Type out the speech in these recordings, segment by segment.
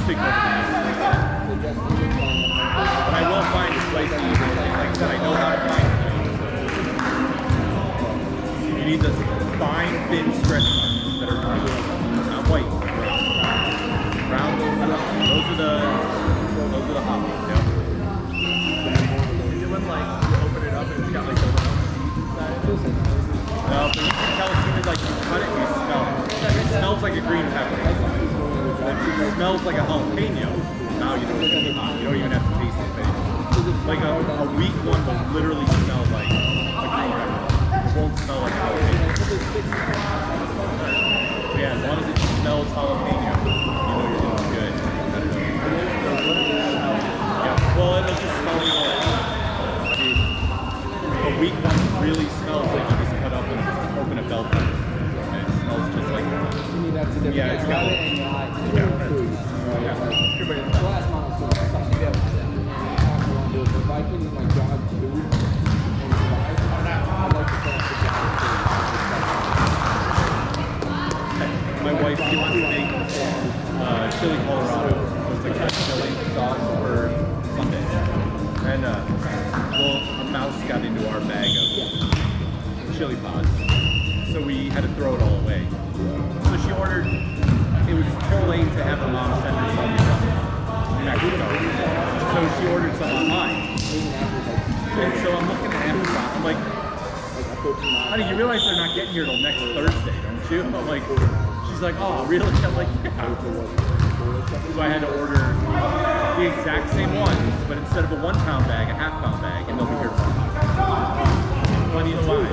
stick with that. But I will find spicy. Like I said, I know how to find it. You need the fine, thin stretch marks that are not white. Brown. Those are the hot ones. Yeah. Is it when like you open it up and it's got like the round seeds inside? No, but you can tell as soon as like you cut it, you smell it. It smells like a green pepper. It smells like a jalapeno. Now you know it's gonna be hot. You don't even have to taste it, baby. Like a weak one will literally smell like a green pepper. It won't smell like a jalapeno. Yeah, as long as it smells jalapeno, you know you're doing good. Yeah, well, it'll just smell like a weak one really smells like you just cut up and just open a bell pepper. And it smells just like yeah, it's got it. Yeah. The last one was going to something else. If I can like jog 2 and survive, I'd like to finish the jog 2. My wife, she wants to make chili Colorado. So it's like that chili sauce for Sunday. And a mouse got into our bag of chili pods. So we had to throw it all away. So she ordered, it was too late to have her mom send her some from Mexico. So she ordered some online. And so I'm looking at Amazon, I'm like, honey, you realize they're not getting here till next Thursday, don't you? I'm like, she's like, oh, really? I'm like, yeah. So I had to order the exact same ones, but instead of a 1 pound bag, a half pound bag, and they'll be here plenty of time.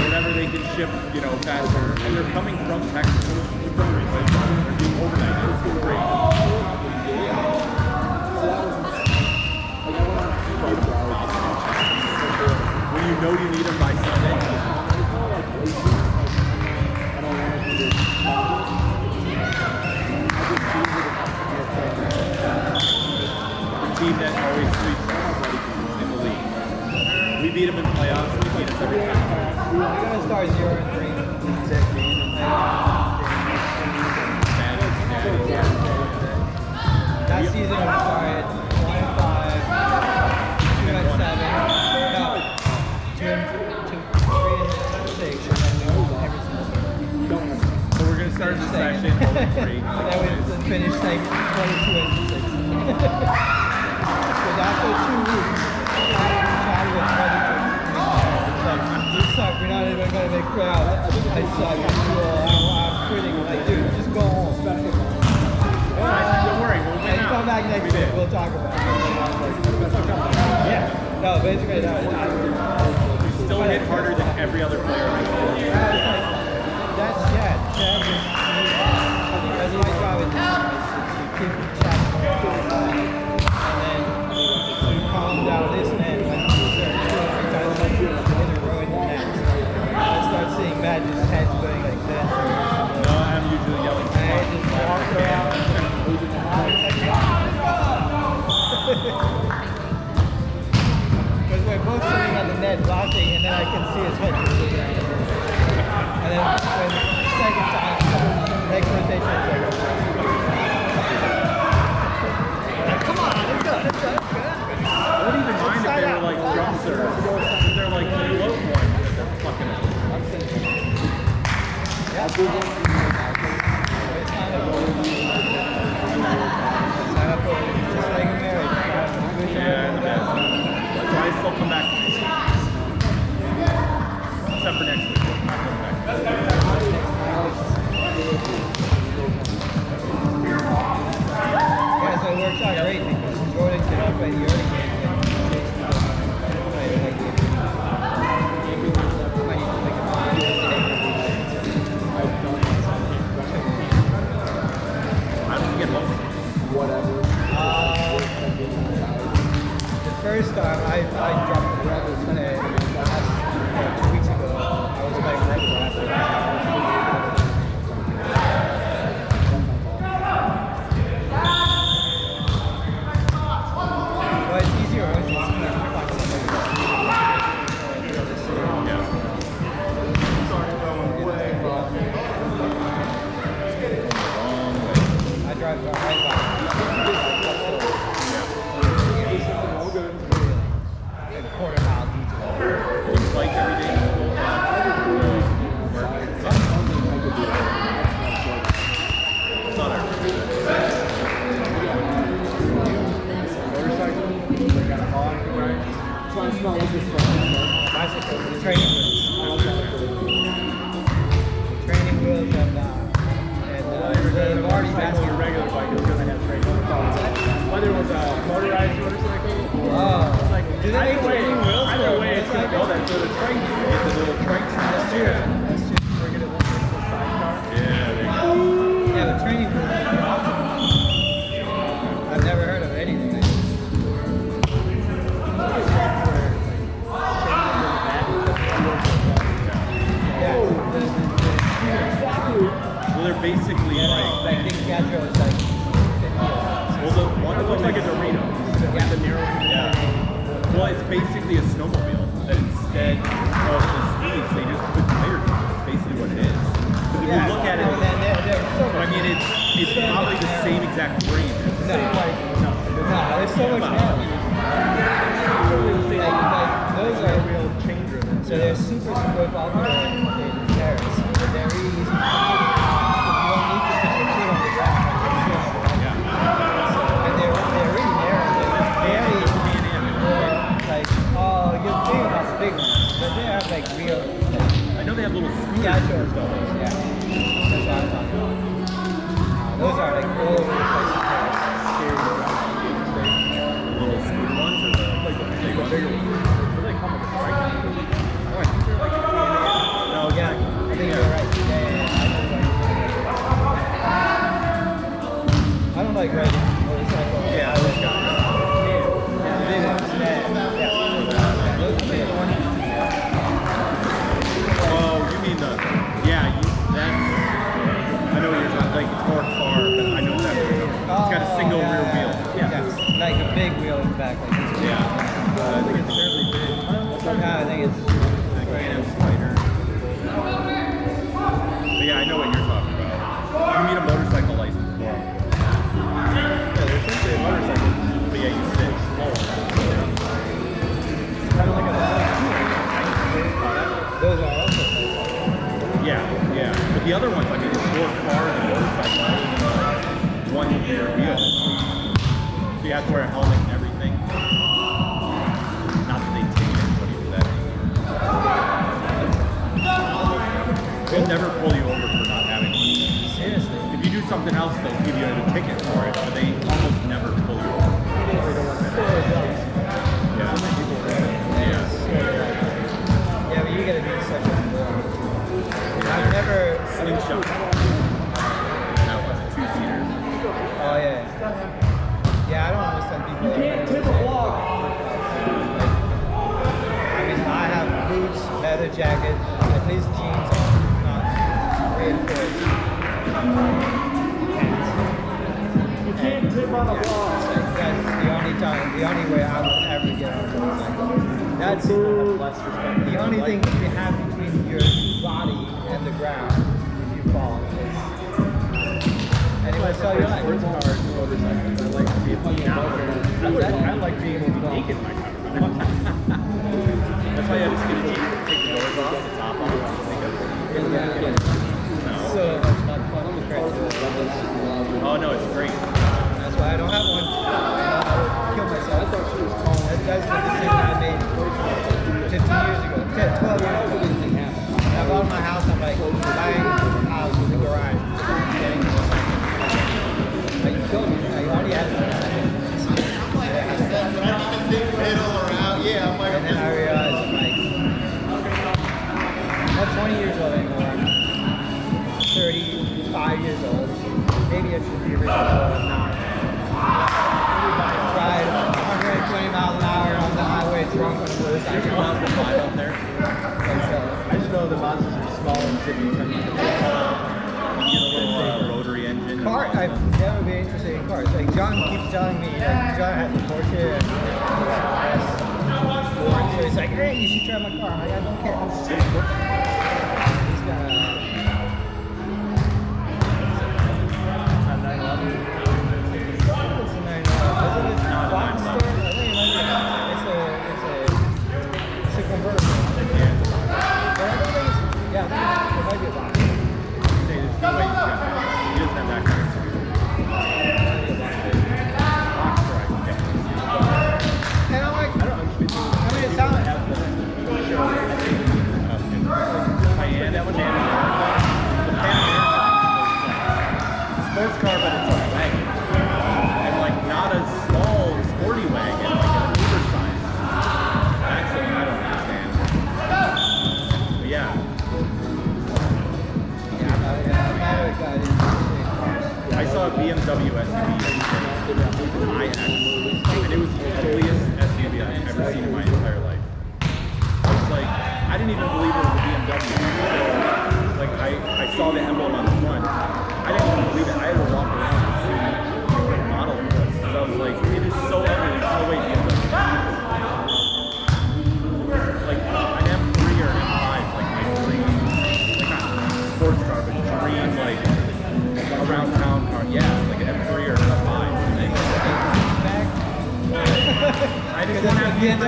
Whenever they can ship, you know, faster, and they're coming from Texas. They're doing overnight. It's great. When you know you need them by Sunday. The team that always sweeps in the league. We beat them in the playoffs. We beat us every time. We're going to start 0-3. That season we started 1-5, 2-7, 2-3-6, and then we won every single game. So we're going to start the session 0-3. And then we finished like 22-6. Because after 2 weeks, you suck, we're not even going to make crowd. I suck, I'm quitting. I'm like, dude, just go home. Don't worry, we'll win out. Come back next week, we'll talk about it. Yeah, no, basically, We still hit harder than every other player. that's, yeah, Chad is, that's my job is to keep Chad and then to calm down this end. I start seeing Madge's head going like this. No, I'm usually yelling. And I just walk around. Because we're both sitting on the net blocking, and then I can see his head. And then when the second time, next rotation, it's like, come on, let's go, let's go, let's go. I wouldn't even mind if they were like drum serves. If they're like low ones, that's fucking it. Yeah. It's kind of just like a marriage. Yeah, that's why I still come back. Except for next week. I'm not coming back. Yeah, so it works out great because Jordan get up at the early game. First time I dropped the record last 2 weeks ago. I was playing regular after that. But basically Like like, Big Gadget was like 50 well, the one It looks like a Dorito. Yeah. The narrow. yeah. Well, it's basically a snowmobile that instead of the skis, they just put tires on. It's basically what it is. 'Cause if you look at it, they're so I mean, it's probably the same exact frame. It's the No. same, like, no. No, there's so much more. Like those are Real chain driven. so they're super popular in Paris. They're very easy to put. You don't need to put your foot on the ground. Yeah. And they're really narrow. They're very like you're thinking about the big ones, but they have like real. I know they have little scooters. Yeah, sure. Yeah, that's what I'm talking about. Those are like all over the place in Paris. Little scooter ones or the big ones? Do they come with a strike? Oh, I think they're like no, Yeah, I think you're right. I don't like riding motorcycle. Yeah, those guys. The big ones, yeah. Those are the big ones. Oh, you mean that's, I know what you're talking, like it's more car, but I know that. It's got a single rear wheel. Yeah, like a big wheel in the back. Like this. Yeah. I think it's fairly big. Somehow I think it's. The Can-Am Spider. But yeah, I know what you're talking about. You need a motorcycle license for them. Yeah, they're essentially a motorcycle. But yeah, you sit slow. Kind of like a. Those are also. Yeah. But the other ones, I mean, it's more car than motorcycle. One rear wheel. So you have to wear a helmet and everything. Not that they take everybody for that anymore. They'll never pull you over for not having one. Seriously. If you do something else, they'll give you a ticket for it, but they almost never pull you over. Yeah. Yeah, but you gotta be such a moron. I've never. Slingshot. That was a two-seater. Oh yeah. Yeah, I don't understand people. You can't tip a block. I mean, I have boots, leather jacket, at least jeans on, not reinforced. You can't tip on a block. That's the only way I would ever get on a motorcycle. That's the only thing you have between your body and the ground if you fall. Anyway, so you're like, Sports cars and motorcycles. I like to be I like being able to be naked in my car. That's why you have to get a Jeep, take the doors off, the top off. so much not fun compared to it. Oh no, it's great. That's why I don't have one. I would kill myself. That's the decision I made 15 years ago, 12 years ago. I bought my house, I'm like, buying a house with a garage. Like you told me, I already had it. And then I realized, I'm like, I'm not 20 years old anymore. I'm 35 years old. Maybe I should be original now. Ride 120 miles an hour on the highway drunk on a motorcycle. Up there. I just know the monsters are small in cities. I mean, You get a little rotary engine. Car, I've never been interested in cars. Like John keeps telling me, like John has a Porsche and so he's like, hey, you should try my car. I'm like, I don't care. He's got a. It's a 911. Isn't it Boxster? I think it might be. It's a convertible. But I don't think it's. Yeah, I think it might be a Boxster. He doesn't have that kind of stuff. And I'm like, I mean, it sounds like. Sports car, but it's a wagon. And like not a small sporty wagon, like an oversized. Actually, I don't understand. But yeah. I saw a BMW SUV iX, and it was the ugliest SUV I've ever seen in my entire life. I was like, I didn't even believe it was a BMW. So, like, I saw the emblem on the front,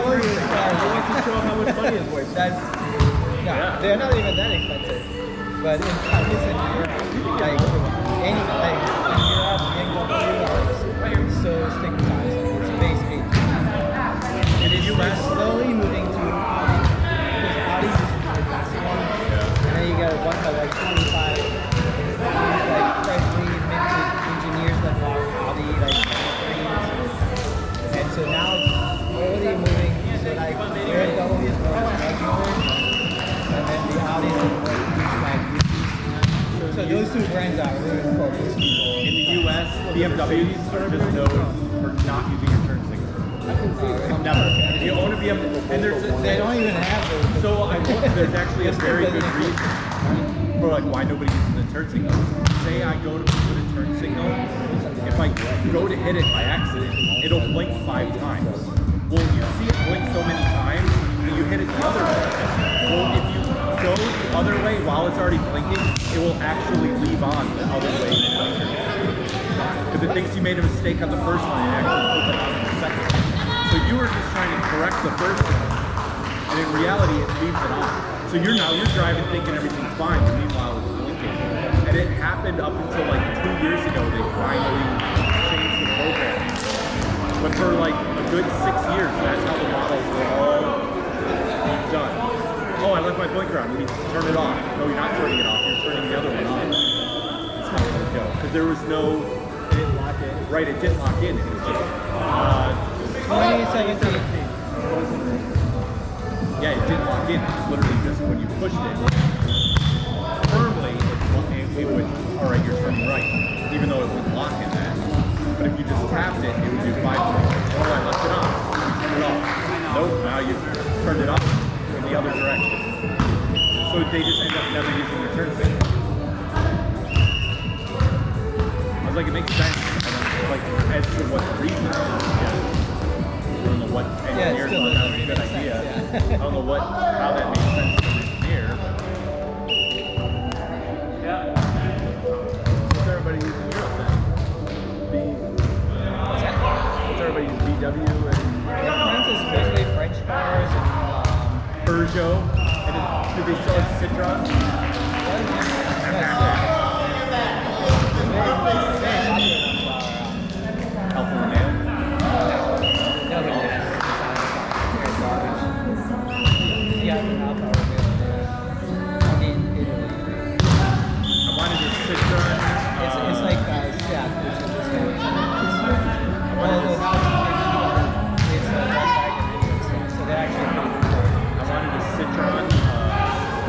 told you, He wants to show how much money his wife that's Yeah. they're not even that expensive. But in countries in Europe, like in Europe, BMW are so stigmatized. It's basically In the U.S., slowly moving to Audi because Audi used to be the classic one, and then you get a bunch of like 25 like freshly minted engineers that bought Audi like and so now it's slowly moving. So like BMW is more regular, and then the Audi is more like so those two brands are really focused. in the U.S., BMWs are just known for not using your turn signal. I can see some Never. You own a BMW, and They don't even have those. So there's actually a very good reason for like why nobody uses the turn signal. Say I go to put a turn signal, if I go to hit it by accident, it'll blink 5 times. Well, you see it blink so many times that you hit it the other way. Well, if you go the other way while it's already blinking, it will actually leave on the other way blinker. Because it thinks you made a mistake on the first one and it actually puts it on the second one. So you were just trying to correct the first one, and in reality, it leaves it on. So you're driving thinking everything's fine, and meanwhile it's blinking. And it happened up until like 2 years ago. They finally changed the program. But for like a good 6 years, that's how the models were all done. Oh, I left my blinker on. You need to turn it off. No, you're not turning it off. You're turning the other one on. That's how it would go. Because there was no. It didn't lock in. Right, it didn't lock in. It was just. 2017. Yeah, it didn't lock in. It was literally just when you pushed it firmly, it would, all right, you're turning right, even though it wouldn't lock in that. But if you just tapped it, it would do 5 things. Oh, I left it on. You turn it off. Nope, now you turned it off in the other direction. So they just end up never using their turn signal. I was like, it makes sense. Like, as to what the reason is. I don't know what engineers still thought that was a doesn't good make sense, idea. yeah. I don't know how that makes sense to an engineer. Yeah. What's everybody using Europe then? What's everybody using? VW and France is basically French cars and Peugeot, and do they still have Citroen? Alfa Romeo. I wanted a Citroen. It's like Zack, which is the same. It's a Volkswagen, so they're actually I wanted a Citroen,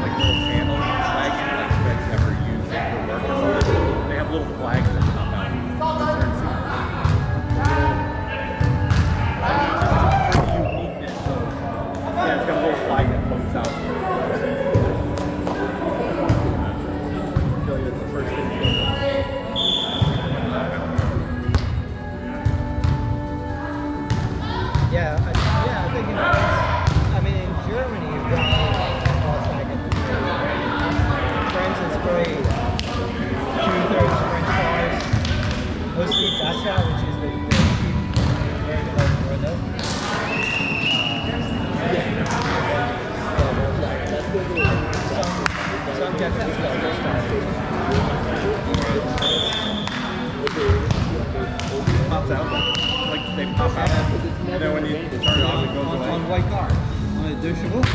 like little panel wagon, like that's never used for work or something. They have little flags that pop out. The turn signal. Just for uniqueness. So, yeah, it's got a little flag that floats out. I feel like that's the first thing you think of. I think in France, I mean in Germany, you've got Volkswagen. France is great. 2/3 French cars. Mostly Dacia, which is the cheap version of Renault. Some Japanese cars Pops out. Like they pop out. And then when you turn it off, it goes away. on white car. On a 2 chevaux. You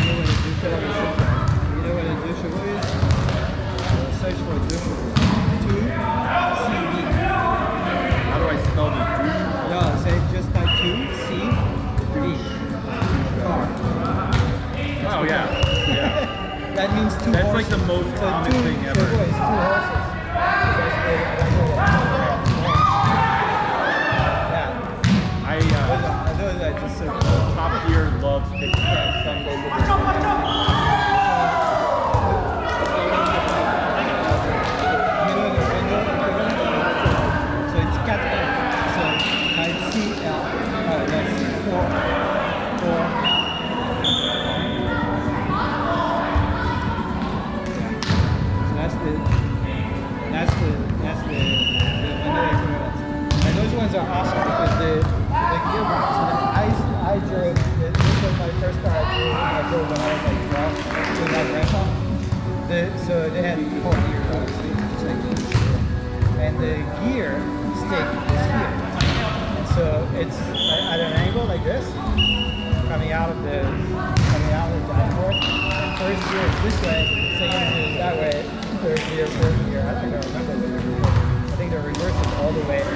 know what a 2 chevaux is? You know what a 2 chevaux is? Search for 2 chevaux. 2 CV. How do I spell the No, say just type 2 CV. Car. Oh yeah. Yeah. That means 2 That's horses. like the most So common 2 thing ever. chevaux is 2 horses. Those are just so cool. Top tier loves picking up some local You know the window equivalent? So it's cat L. So type CL. Oh, that's 4. So that's the So they had whole gears, obviously, just like this. And the gear stick is here. And so it's at an angle like this, coming out of the dashboard. First gear is this way, second gear is that way, third gear, fourth gear. I think I remember what they were. I think the reverse is all the way